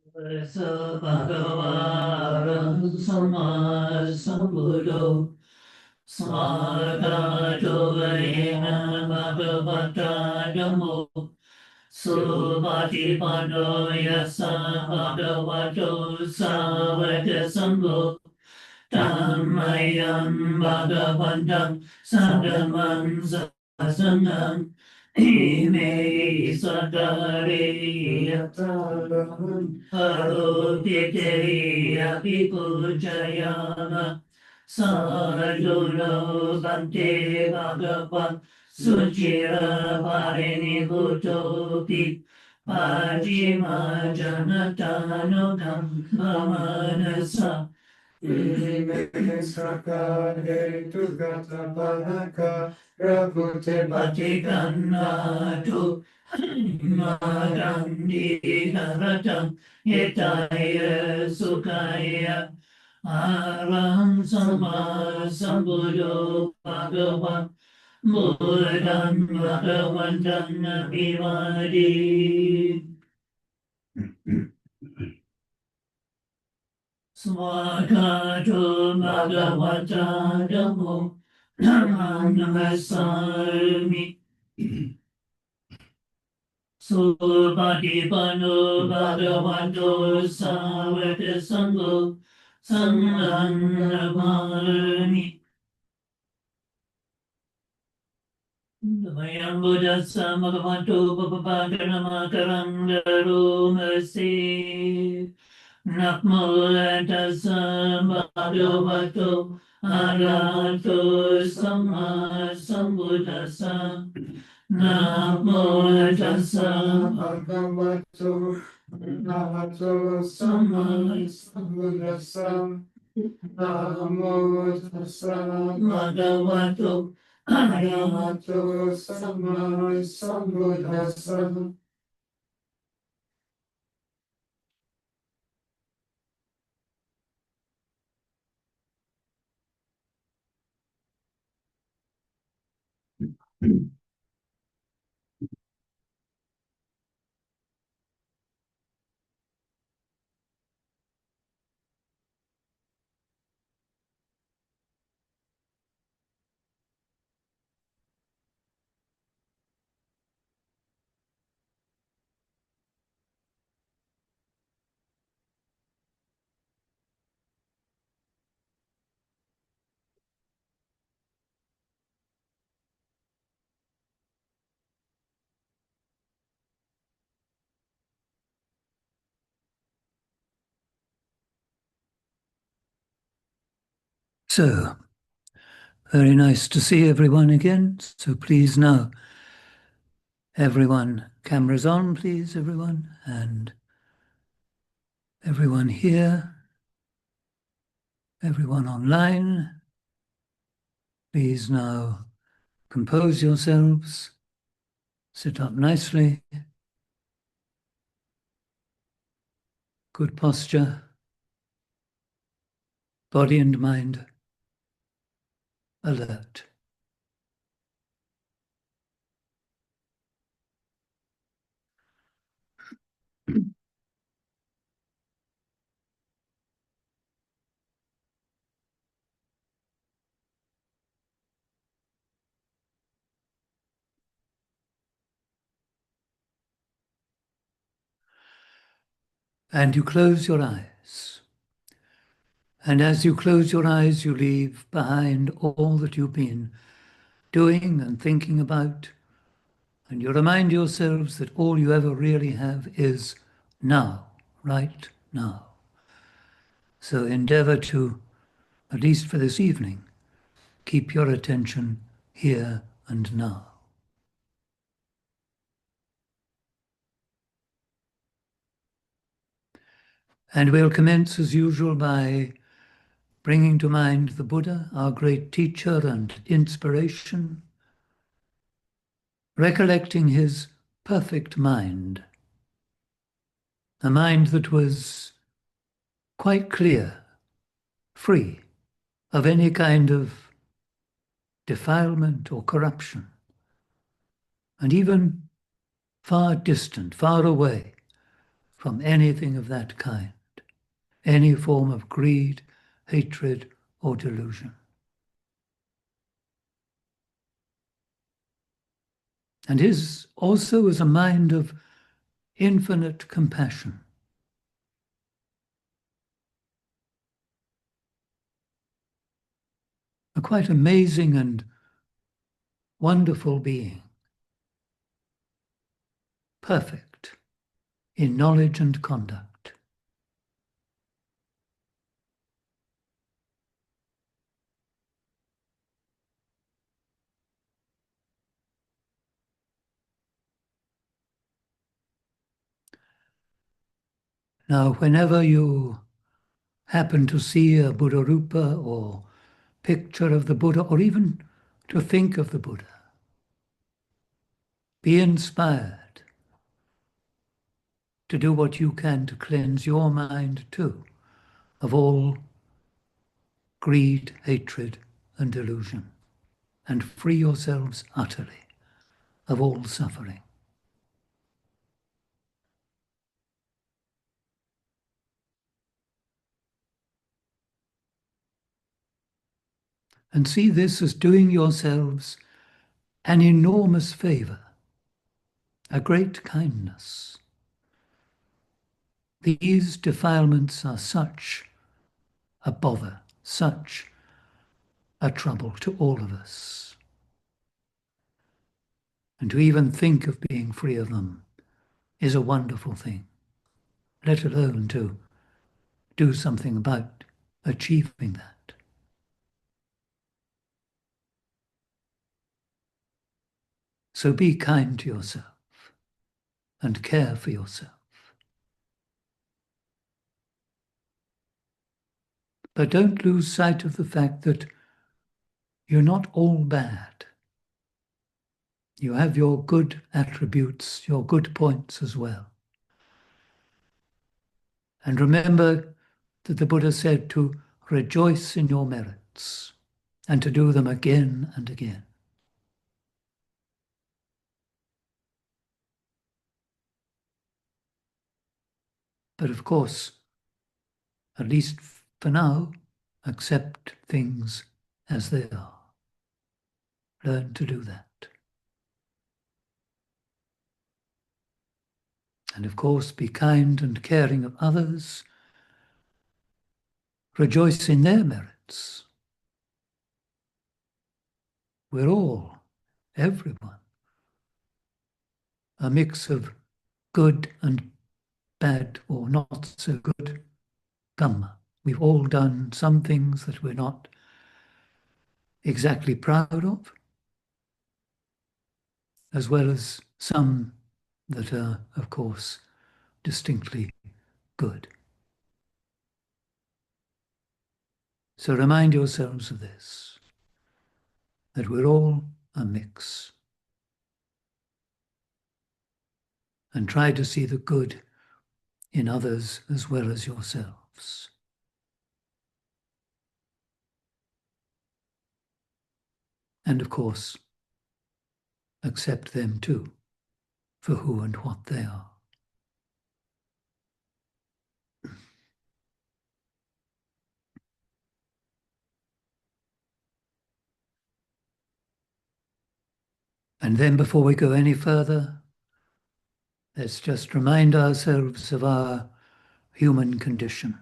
Sa bhagava samma sambuddho samagato yena bhagavata dhammo supatipanno yassa bhagavato savaka sangho Tammayam Bhagavantam Sadhamam Sasanam Ime Sadare Yataram Arupite Apipujayama Sajuno Bhante Bhagavan Suchira Parini Bhutopi Pajima Janatanugam Vamanasa Sakare tu gata panaka rabute patikanatu magandi haratam yetaya sukaya aram sama sambuddho bhagavan buddham bhagavantam abhivadi. Swakato Bhagavata Dhammo Namassami Supatipanno Bhagavato Savaka Sangho Sangham Namami Mayam Buddhassa Bhagavato Papapakanamakaram Darumase Namo tassa bhagavato arahato samma sambuddhassa. Namo tassa bhagavato arahato samma sambuddhassa. Namo tassa bhagavato arahato samma sambuddhassa. So, very nice to see everyone again. So please now, everyone, cameras on, please, everyone, and everyone here, everyone online. Please now compose yourselves, sit up nicely, good posture, body and mind alert. And you close your eyes. And as you close your eyes, you leave behind all that you've been doing and thinking about. And you remind yourselves that all you ever really have is now, right now. So endeavor to, at least for this evening, keep your attention here and now. And we'll commence as usual by bringing to mind the Buddha, our great teacher and inspiration, recollecting his perfect mind, a mind that was quite clear, free of any kind of defilement or corruption, and even far distant, far away from anything of that kind, any form of greed, hatred, or delusion. And his also is a mind of infinite compassion. A quite amazing and wonderful being, perfect in knowledge and conduct. Now, whenever you happen to see a Buddha Rupa or picture of the Buddha, or even to think of the Buddha, be inspired to do what you can to cleanse your mind too of all greed, hatred, and delusion, and free yourselves utterly of all suffering. And see this as doing yourselves an enormous favor, a great kindness. These defilements are such a bother, such a trouble to all of us. And to even think of being free of them is a wonderful thing, let alone to do something about achieving that. So be kind to yourself and care for yourself. But don't lose sight of the fact that you're not all bad. You have your good attributes, your good points as well. And remember that the Buddha said to rejoice in your merits and to do them again and again. But of course, at least for now, accept things as they are. Learn to do that. And of course, be kind and caring of others. Rejoice in their merits. We're all, everyone, a mix of good and bad or not so good karma. We've all done some things that we're not exactly proud of, as well as some that are, of course, distinctly good. So remind yourselves of this, that we're all a mix. And try to see the good in others as well as yourselves. And of course, accept them too for who and what they are. And then before we go any further, let's just remind ourselves of our human condition.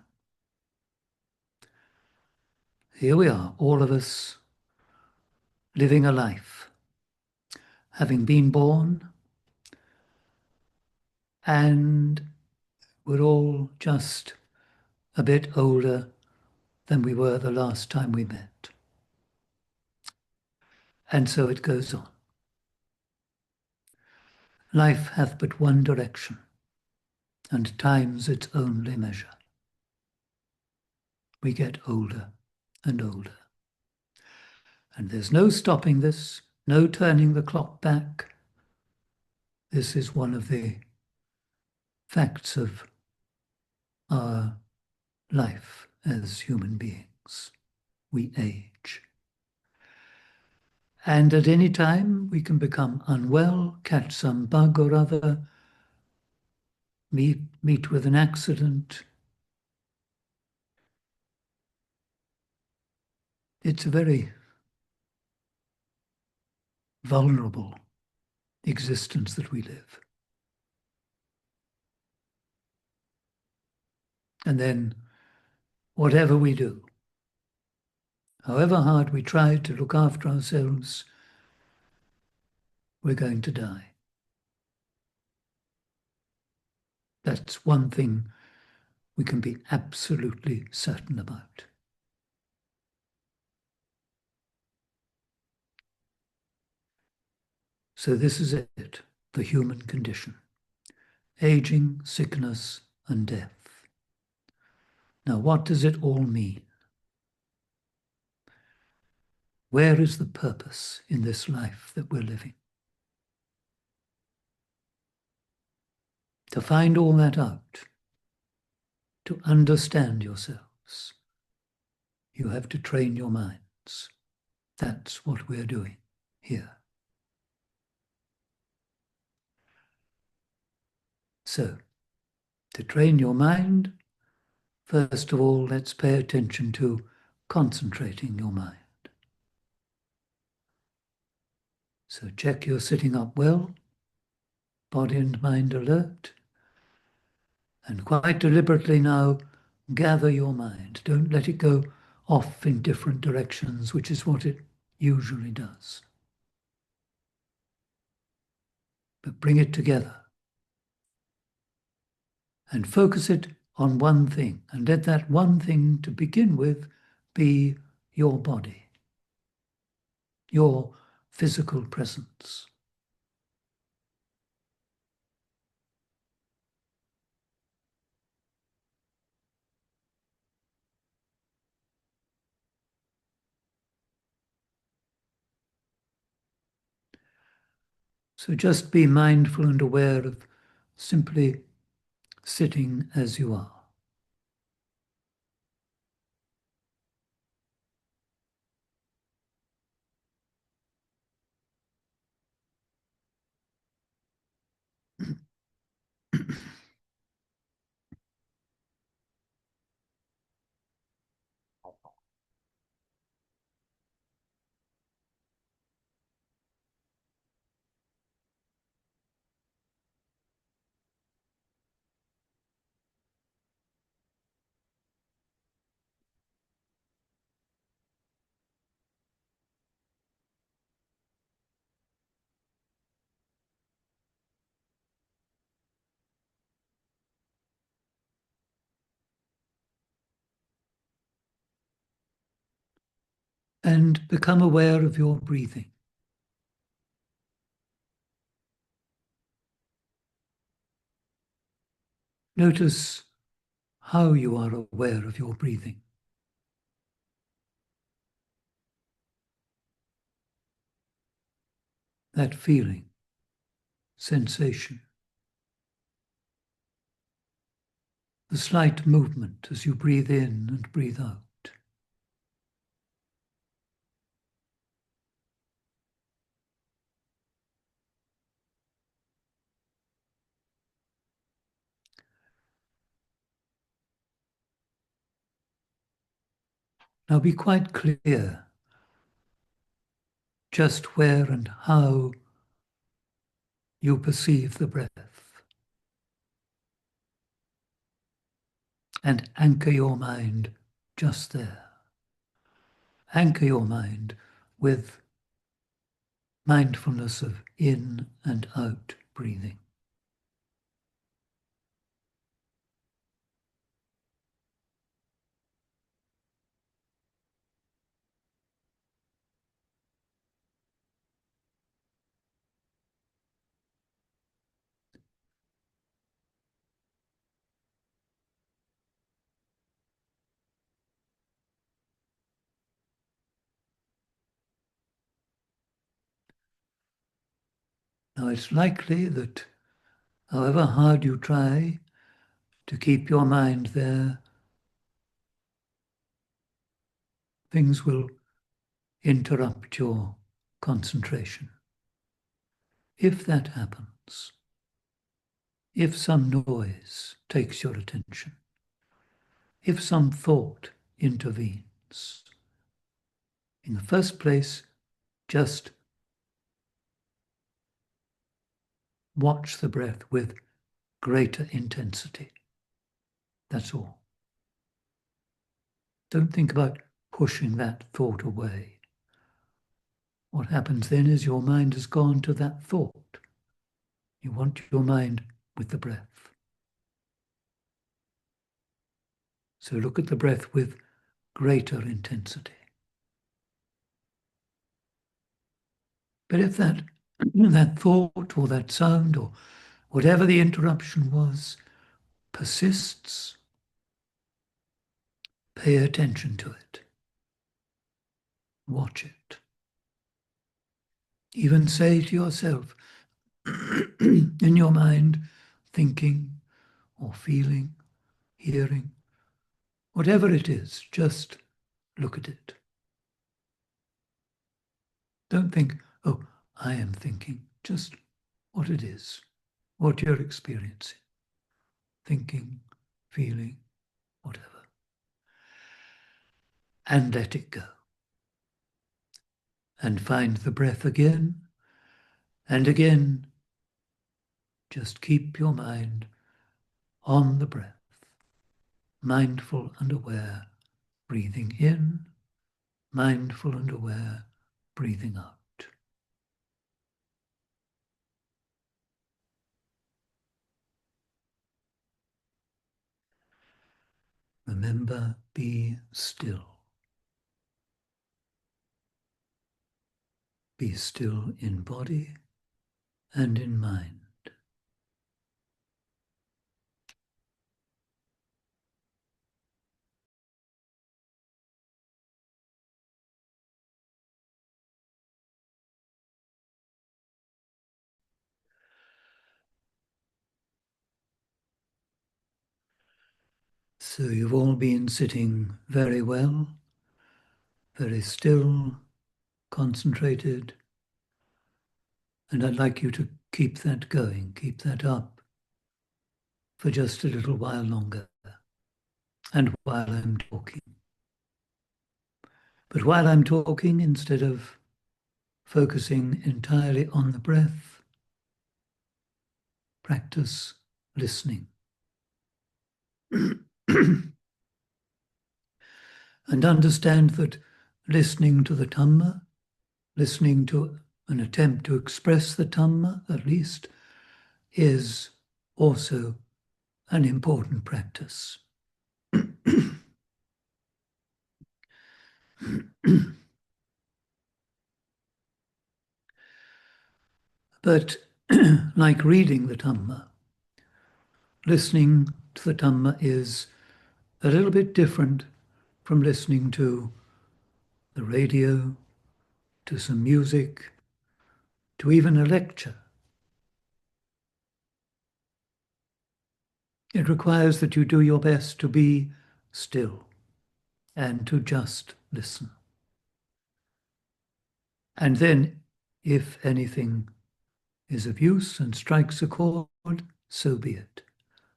Here we are, all of us, living a life, having been born, and we're all just a bit older than we were the last time we met. And so it goes on. Life hath but one direction, and time's its only measure. We get older and older. And there's no stopping this, no turning the clock back. This is one of the facts of our life as human beings. We age. And at any time we can become unwell, catch some bug or other, meet with an accident, it's a very vulnerable existence that we live. And then whatever we do, however hard we try to look after ourselves, we're going to die. That's one thing we can be absolutely certain about. So this is it, the human condition: aging, sickness, and death. Now, what does it all mean? Where is the purpose in this life that we're living? To find all that out, to understand yourselves, you have to train your minds. That's what we're doing here. So, to train your mind, first of all, let's pay attention to concentrating your mind. So check you're sitting up well, body and mind alert, and quite deliberately now, gather your mind. Don't let it go off in different directions, which is what it usually does. But bring it together and focus it on one thing, and let that one thing to begin with be your body, your physical presence. So just be mindful and aware of simply sitting as you are. And become aware of your breathing. Notice how you are aware of your breathing. That feeling, sensation, the slight movement as you breathe in and breathe out. Now be quite clear just where and how you perceive the breath, and anchor your mind just there. Anchor your mind with mindfulness of in and out breathing. Now it's likely that however hard you try to keep your mind there, things will interrupt your concentration. If that happens, if some noise takes your attention, if some thought intervenes, in the first place, just watch the breath with greater intensity. That's all. Don't think about pushing that thought away. What happens then is your mind has gone to that thought. You want your mind with the breath. So look at the breath with greater intensity. But if that, that thought or that sound or whatever the interruption was persists, pay attention to it. Watch it. Even say to yourself, in your mind, thinking or feeling, hearing, whatever it is, just look at it. Don't think, oh, I am thinking. Just what it is, what you're experiencing, thinking, feeling, whatever. And let it go. And find the breath again and again. Just keep your mind on the breath, mindful and aware, breathing in, mindful and aware, breathing out. Remember, be still. Be still in body and in mind. So you've all been sitting very well, very still, concentrated, and I'd like you to keep that going, keep that up for just a little while longer, and while I'm talking. But while I'm talking, instead of focusing entirely on the breath, practice listening. And understand that listening to the Dhamma, listening to an attempt to express the Dhamma, at least, is also an important practice. But like reading the Dhamma, listening to the Dhamma is a little bit different from listening to the radio, to some music, to even a lecture. It requires that you do your best to be still and to just listen. And then, if anything is of use and strikes a chord, so be it.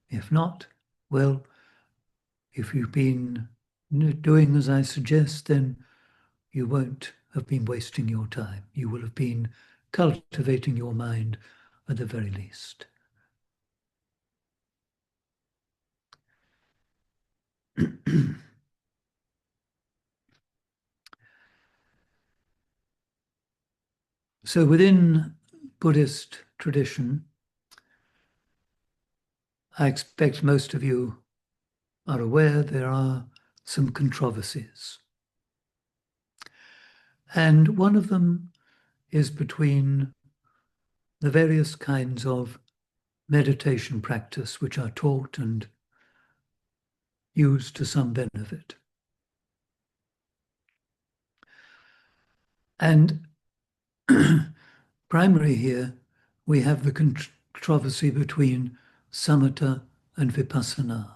If not, well, if you've been doing as I suggest, then you won't have been wasting your time. You will have been cultivating your mind at the very least. So within Buddhist tradition, I expect most of you are aware there are some controversies. And one of them is between the various kinds of meditation practice which are taught and used to some benefit. And primary here, we have the controversy between samatha and vipassana.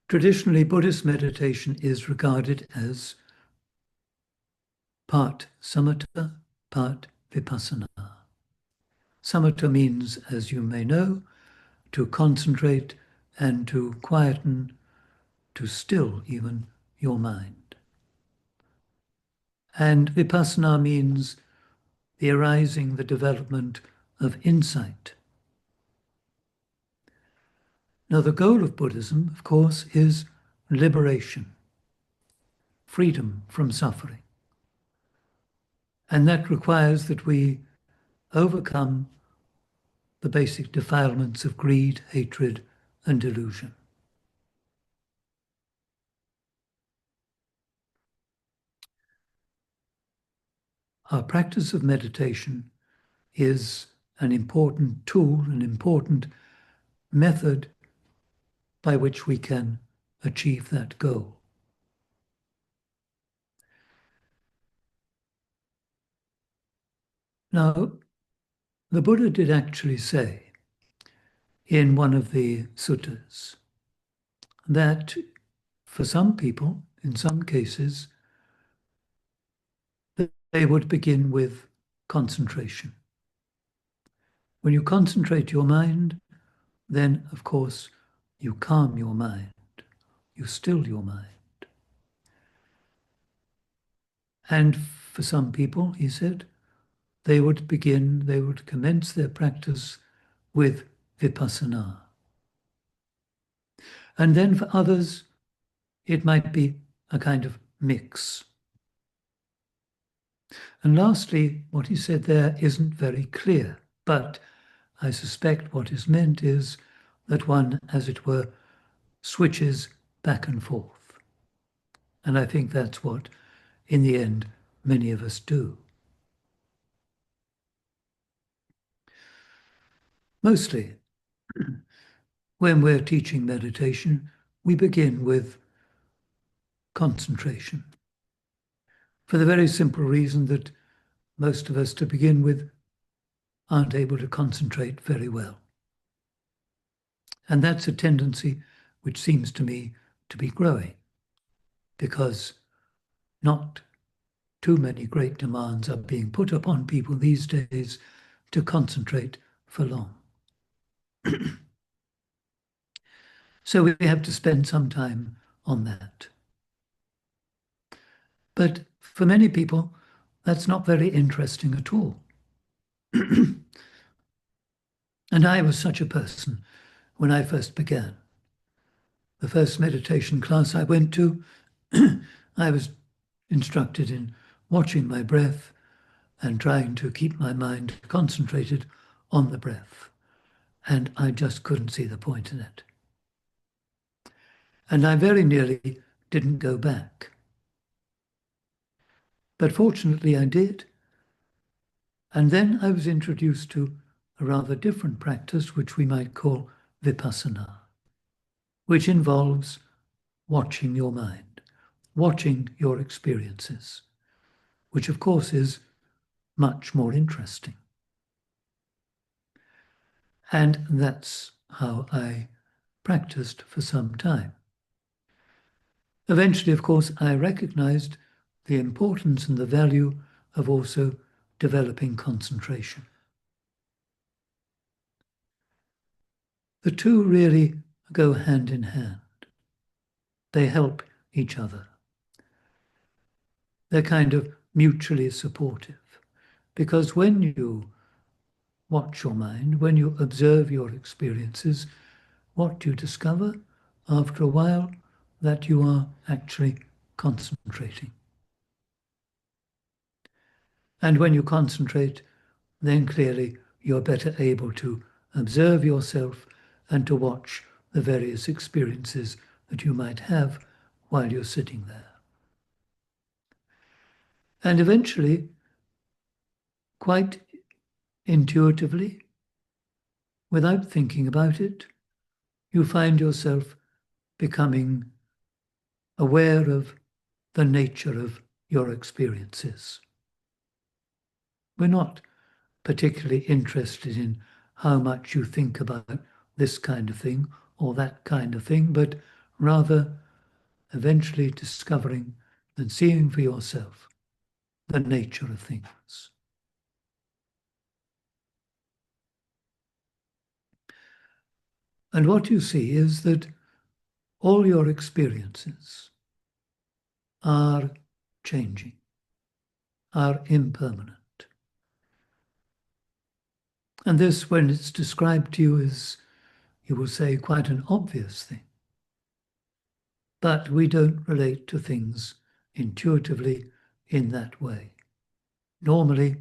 Traditionally, Buddhist meditation is regarded as part samatha, part vipassana. Samatha means, as you may know, to concentrate and to quieten, to still even your mind. And vipassana means the arising, the development of insight. Now, the goal of Buddhism, of course, is liberation, freedom from suffering. And that requires that we overcome the basic defilements of greed, hatred, and delusion. Our practice of meditation is an important tool, an important method by which we can achieve that goal. Now, the Buddha did actually say in one of the suttas that for some people, in some cases, they would begin with concentration. When you concentrate your mind, then, of course, you calm your mind, you still your mind. And for some people, he said, they would commence their practice with vipassana. And then for others, it might be a kind of mix. And lastly, what he said there isn't very clear, but I suspect what is meant is that one, as it were, switches back and forth. And I think that's what, in the end, many of us do. Mostly, when we're teaching meditation, we begin with concentration. For the very simple reason that most of us, to begin with, aren't able to concentrate very well. And that's a tendency which seems to me to be growing, because not too many great demands are being put upon people these days to concentrate for long. So we have to spend some time on that. But for many people, that's not very interesting at all. And I was such a person when I first began. The first meditation class I went to, I was instructed in watching my breath and trying to keep my mind concentrated on the breath. And I just couldn't see the point in it. And I very nearly didn't go back. But fortunately I did. And then I was introduced to a rather different practice, which we might call vipassana, which involves watching your mind, watching your experiences, which of course is much more interesting. And that's how I practiced for some time. Eventually, of course, I recognized the importance and the value of also developing concentration. The two really go hand in hand. They help each other. They're kind of mutually supportive, because when you watch your mind, when you observe your experiences, what you discover after a while, that you are actually concentrating. And when you concentrate, then clearly you're better able to observe yourself and to watch the various experiences that you might have while you're sitting there. And eventually, quite intuitively, without thinking about it, you find yourself becoming aware of the nature of your experiences. We're not particularly interested in how much you think about this kind of thing or that kind of thing, but rather eventually discovering and seeing for yourself the nature of things. And what you see is that all your experiences are changing, are impermanent. And this, when it's described to you, is, you will say, quite an obvious thing. But we don't relate to things intuitively in that way. Normally,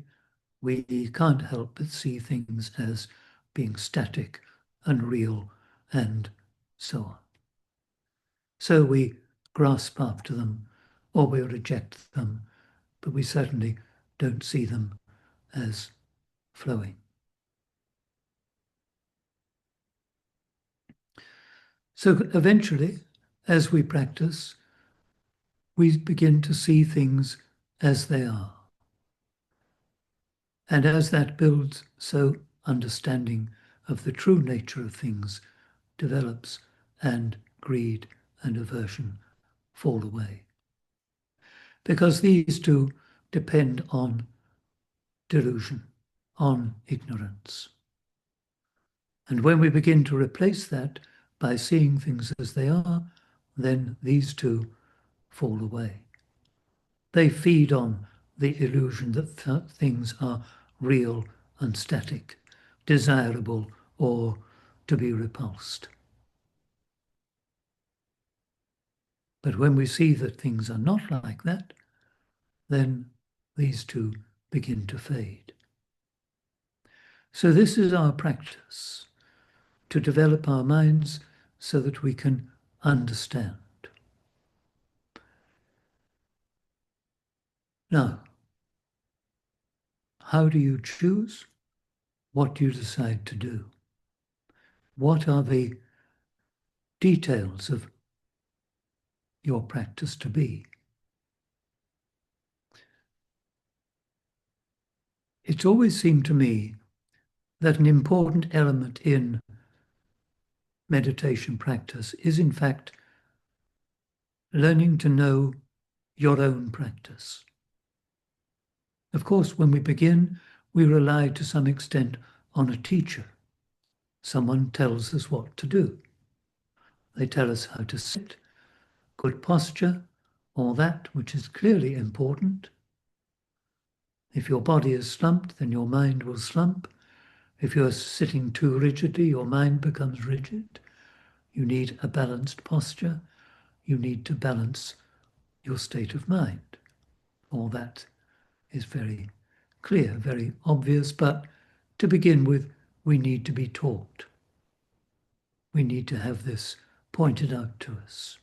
we can't help but see things as being static and real and so on. So we grasp after them or we reject them, but we certainly don't see them as flowing. So eventually, as we practice, we begin to see things as they are. And as that builds, so understanding of the true nature of things develops, and greed and aversion fall away. Because these two depend on delusion, on ignorance. And when we begin to replace that by seeing things as they are, then these two fall away. They feed on the illusion that things are real and static, desirable or to be repulsed. But when we see that things are not like that, then these two begin to fade. So this is our practice, to develop our minds so that we can understand. Now, how do you choose? What do you decide to do? What are the details of your practice to be? It's always seemed to me that an important element in meditation practice is, in fact, learning to know your own practice. Of course, when we begin, we rely to some extent on a teacher. Someone tells us what to do. They tell us how to sit, good posture, all that, which is clearly important. If your body is slumped, then your mind will slump. If you're sitting too rigidly, your mind becomes rigid. You need a balanced posture. You need to balance your state of mind. All that is very clear, very obvious, but to begin with, we need to be taught. We need to have this pointed out to us.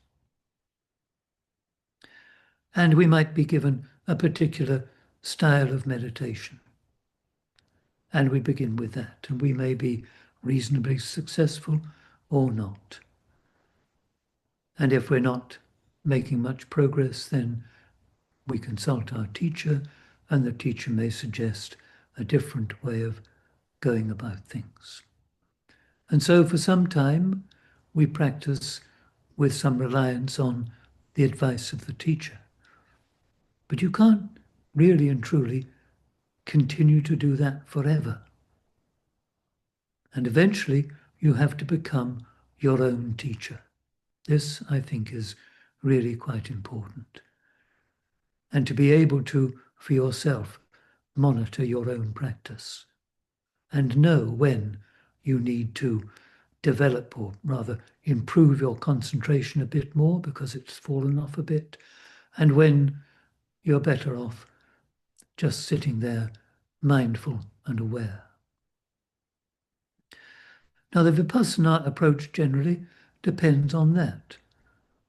And we might be given a particular style of meditation. And we begin with that, and we may be reasonably successful or not. And if we're not making much progress, then we consult our teacher, and the teacher may suggest a different way of going about things. And so for some time, we practice with some reliance on the advice of the teacher. But you can't really and truly continue to do that forever. And eventually, you have to become your own teacher. This, I think, is really quite important. And to be able to, for yourself, monitor your own practice and know when you need to develop, or rather improve, your concentration a bit more because it's fallen off a bit, and when you're better off just sitting there mindful and aware. Now, the Vipassana approach generally depends on that,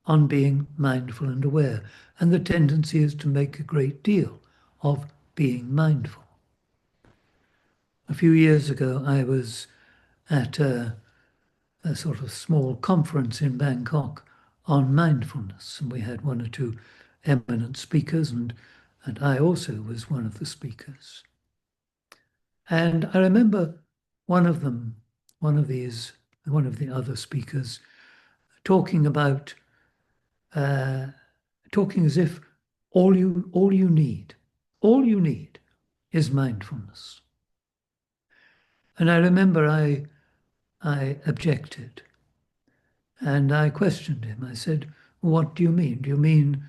on being mindful and aware, and the tendency is to make a great deal of being mindful. A few years ago, I was at a sort of small conference in Bangkok on mindfulness, and we had one or two eminent speakers, and I also was one of the speakers. And I remember one of the other speakers talking about, talking as if all you need is mindfulness. And I remember I objected. And I questioned him. I said, what do you mean? Do you mean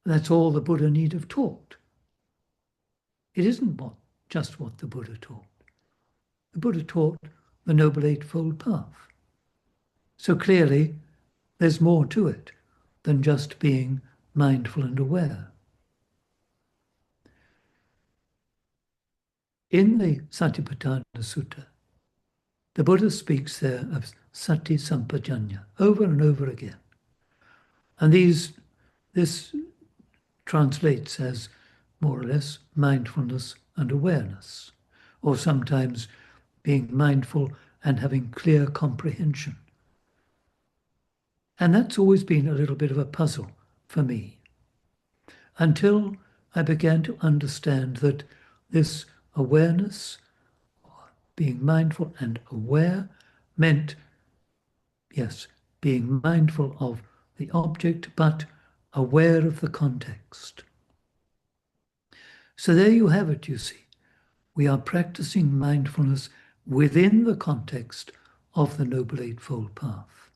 that's all the Buddha need have taught? It isn't just what the Buddha taught. The Buddha taught the Noble Eightfold Path. So clearly, there's more to it than just being mindful and aware. In the Satipatthana Sutta, the Buddha speaks there of sati sampajanya over and over again. And this translates as more or less mindfulness and awareness, or sometimes being mindful and having clear comprehension. And that's always been a little bit of a puzzle for me, until I began to understand that this awareness, being mindful and aware, meant, yes, being mindful of the object, but aware of the context. So there you have it, you see. We are practicing mindfulness within the context of the Noble Eightfold Path.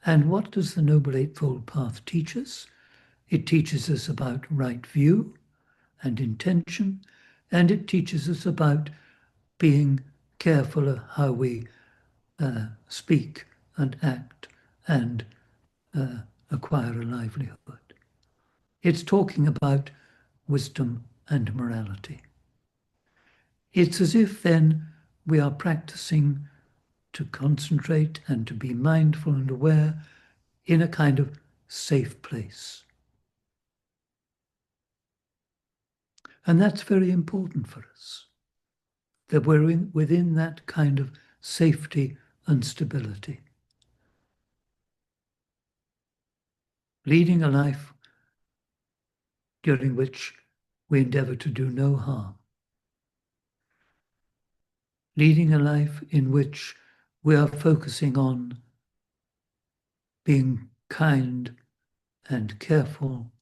And what does the Noble Eightfold Path teach us? It teaches us about right view and intention, and it teaches us about being careful of how we speak and act and acquire a livelihood. It's talking about wisdom and morality. It's as if then we are practicing to concentrate and to be mindful and aware in a kind of safe place. And that's very important for us, that we're within that kind of safety and stability. Leading a life during which we endeavor to do no harm. Leading a life in which we are focusing on being kind and careful,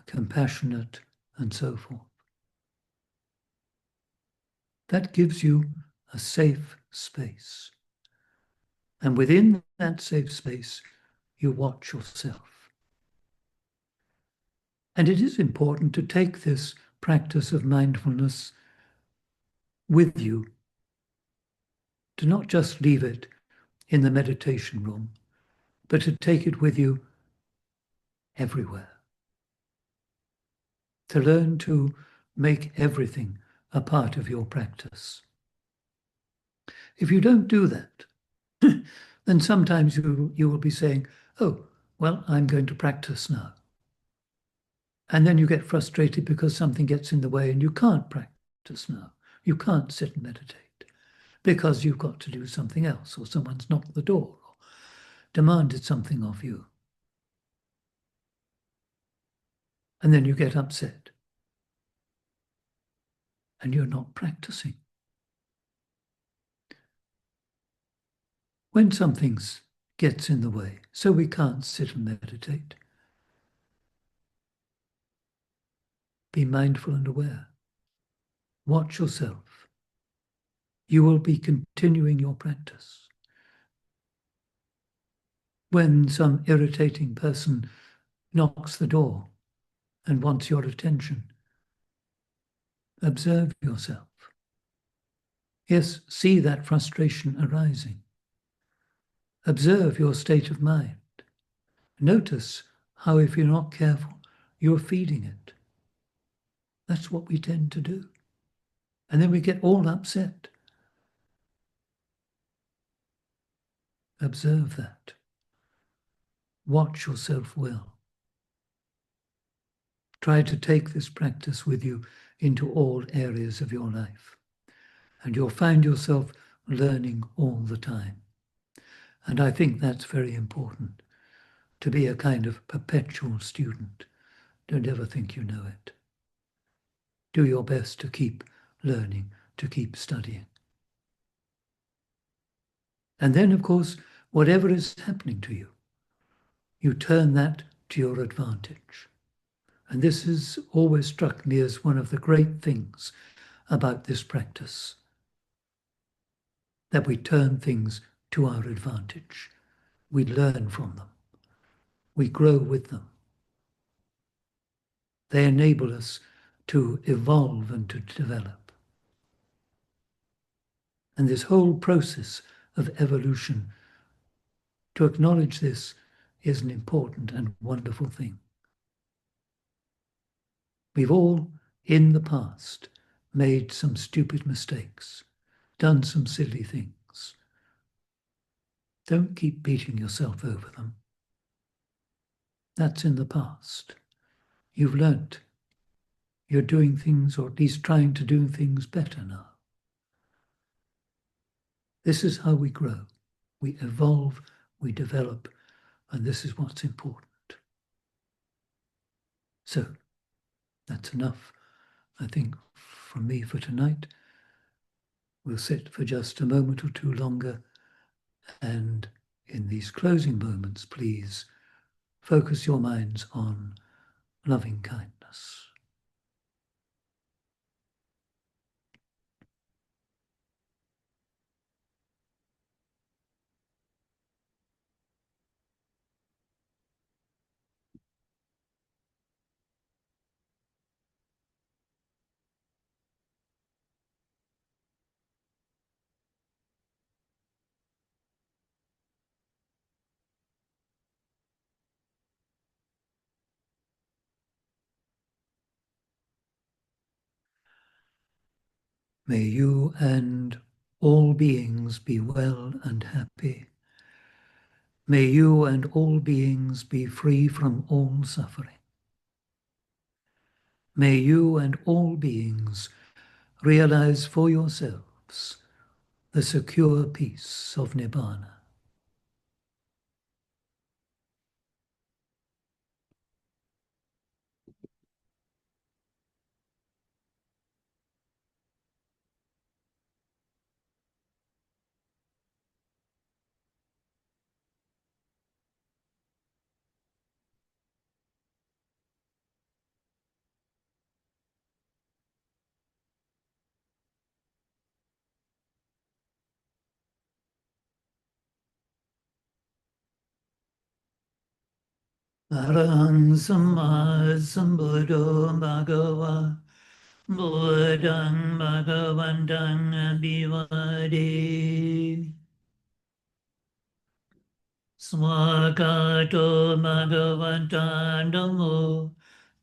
compassionate, and so forth. That gives you a safe space. And within that safe space, you watch yourself. And it is important to take this practice of mindfulness with you, to not just leave it in the meditation room, but to take it with you everywhere. To learn to make everything a part of your practice. If you don't do that, then sometimes you will be saying, oh, well, I'm going to practice now. And then you get frustrated because something gets in the way and you can't practice now. You can't sit and meditate because you've got to do something else, or someone's knocked the door or demanded something of you. And then you get upset and you're not practicing. When something gets in the way, so we can't sit and meditate, be mindful and aware. Watch yourself. You will be continuing your practice. When some irritating person knocks the door and wants your attention, observe yourself. Yes, see that frustration arising. Observe your state of mind. Notice how, if you're not careful, you're feeding it. That's what we tend to do. And then we get all upset. Observe that. Watch yourself well. Try to take this practice with you into all areas of your life. And you'll find yourself learning all the time. And I think that's very important, to be a kind of perpetual student. Don't ever think you know it. Do your best to keep learning, to keep studying. And then, of course, whatever is happening to you, you turn that to your advantage. And this has always struck me as one of the great things about this practice, that we turn things to our advantage. We learn from them. We grow with them. They enable us to evolve and to develop. And this whole process of evolution, to acknowledge this is an important and wonderful thing. We've all, in the past, made some stupid mistakes, done some silly things. Don't keep beating yourself over them. That's in the past. You've learnt. You're doing things, or at least trying to do things better now. This is how we grow. We evolve, we develop, and this is what's important. So, that's enough, I think, from me for tonight. We'll sit for just a moment or two longer, and in these closing moments, please focus your minds on loving kindness. May you and all beings be well and happy. May you and all beings be free from all suffering. May you and all beings realize for yourselves the secure peace of Nibbana. Arahang Samma Sambuddho Bhagava Buddhang Bhagavantang Abhivade Swakato Bhagavanta Dhammo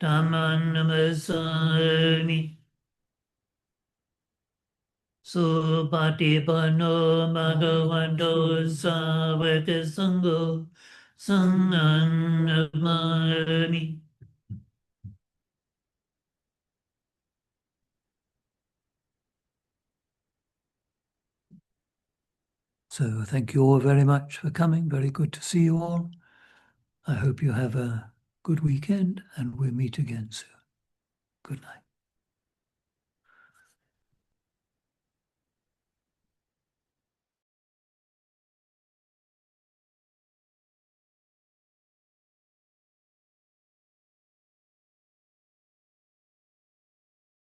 Dhamman Namasami Supatipanno Bhagavato Savaka Sangho Sanghang Namami. So thank you all very much for coming. Very good to see you all. I hope you have a good weekend and we'll meet again soon. Good night.